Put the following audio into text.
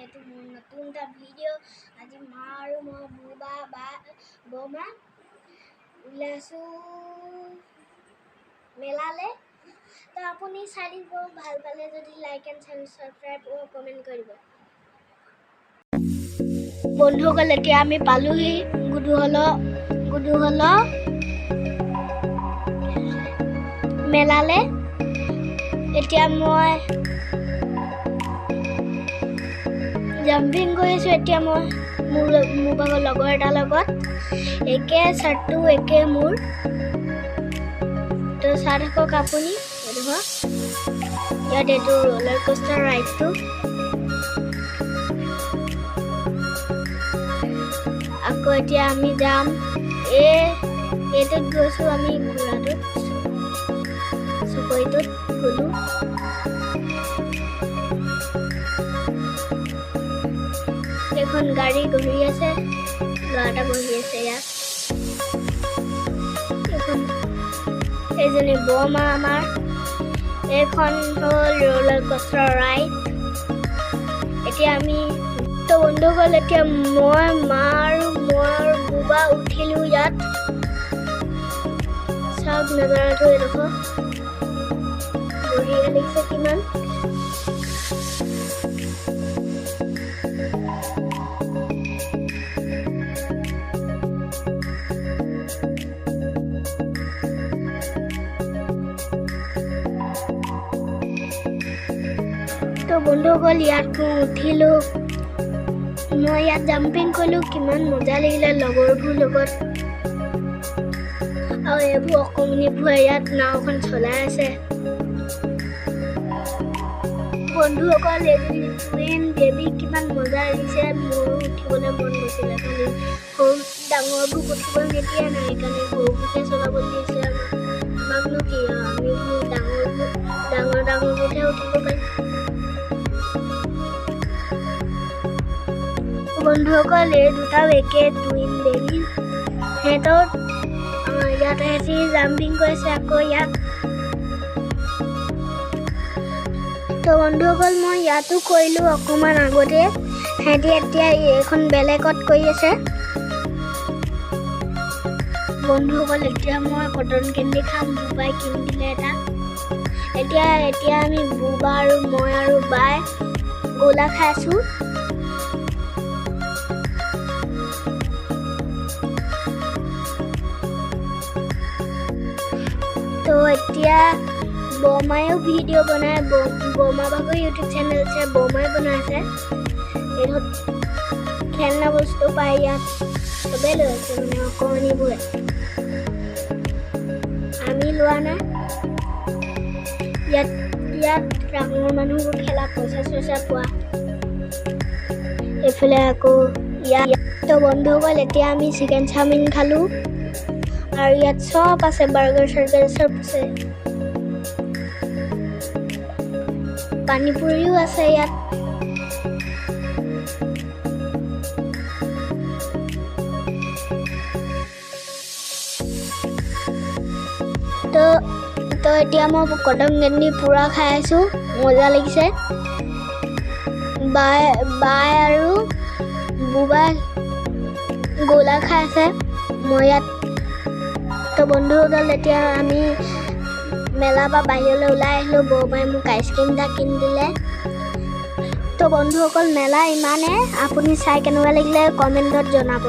এইটো মোৰ নতুন এটা ভিডিঅ' আজি মা আৰু মই বুবা বা বৌমা ওলাইছোঁ মেলালে। তো আপুনি চাই দিব, ভাল পালে যদি লাইক এণ্ড ছাবস্ক্ৰাইব আৰু কমেণ্ট কৰিব। বন্ধুসকল, এতিয়া আমি পালোহি গুদুহল মেলালে। এতিয়া মই জাম্পিং কৰিছোঁ। এতিয়া মই মোৰ ভাগৰ লগৰ এটাৰ লগত একে চাৰ্টটো একে মোৰ। তো চাই থাকক আপুনি। ইয়াত এইটো ৰোলাৰ কোষ্টাৰ ৰাইডটো। আকৌ এতিয়া আমি যাম এইটোত গৈছোঁ, আমি ঘোঁৰাটোত চকৰিটোত গ'লোঁ। এখন গাড়ী ঘূৰি আছে, ল'ৰা এটা বহি আছে ইয়াত। এখন এইজনী বৌমা আমাৰ। এইখন হ'ল ৰোলাৰ কোষ্টাৰ ৰাইড। এতিয়া আমি তো বন্ধুসকল, এতিয়া মই মা আৰু বুবা উঠিলোঁ ইয়াত। চাওক নজাৰাটো এডোখৰ বঢ়িয়া লাগিছে কিমান। তো বন্ধুসকল, ইয়াত মই উঠিলোঁ। মই ইয়াত জাম্পিং কৰিলোঁ, কিমান মজা লাগিলে লগৰবোৰ লগত। আৰু এইবোৰ অকণমানিবোৰে ইয়াত নাওখন চলাই আছে। বন্ধুসকল, এজনী টুইন বেবী কিমান মজা লাগিছে। মোৰো উঠিবলৈ মন গৈছিলে, খালি সৰু ডাঙৰবোৰ উঠিব নিদিয়ে নাই, সেইকাৰণে সৰুবোৰহে চলাবলৈ দিছে। আমাকনো কি, আমিবোৰ ডাঙৰবোৰহে উঠিব পাৰিম। বন্ধুসকল, এই দুটাও একে টুইন বেবী। সিহঁতৰ ইয়াত সিহঁতি জাম্পিং কৰিছে আকৌ ইয়াত। তো বন্ধুসকল, মই ইয়াতো কৰিলোঁ অকণমান আগতে। সিহঁতি এতিয়া এইখন বেলেগত কৰি আছে। বন্ধুসকল, এতিয়া মই কটন কেণ্ডি খাম। বুবাই কিনি দিলে এটা। এতিয়া আমি বুবা আৰু মই আৰু বাই গোলা খাই আছোঁ। তো এতিয়া বৌমায়েও ভিডিঅ' বনায়। বৌমা ভাগৰ ইউটিউব চেনেল আছে, বৌমাই বনাইছে। এইটো খেলনা বস্তু পায় ইয়াত, চবেই লৈ আছে মানে অকণমানিবোৰে। আমি লোৱা নাই। ইয়াত ডাঙৰ মানুহবোৰ খেলা, পইচা পোৱা। এইফালে আকৌ ইয়াত। তো বন্ধুসকল, এতিয়া আমি চিকেন চাওমিন খালোঁ। আৰু ইয়াত চব আছে, বাৰ্গাৰ চাৰ্গাৰ চব আছে। পানীপুৰিও আছে ইয়াত। তো এতিয়া মই কটন কেণ্ডি পূৰা খাই আছোঁ, মজা লাগিছে। বাই আৰু বুবাই গোলা খাই আছে, মই ইয়াত। তো বন্ধুসকল, এতিয়া আমি মেলাৰ পৰা বাহিৰলৈ ওলাই আহিলোঁ। বৌমাই মোক আইচক্ৰীম এটা কিনি দিলে। তো বন্ধুসকল, মেলা ইমানে। আপুনি চাই কেনেকুৱা লাগিলে কমেণ্টত জনাব।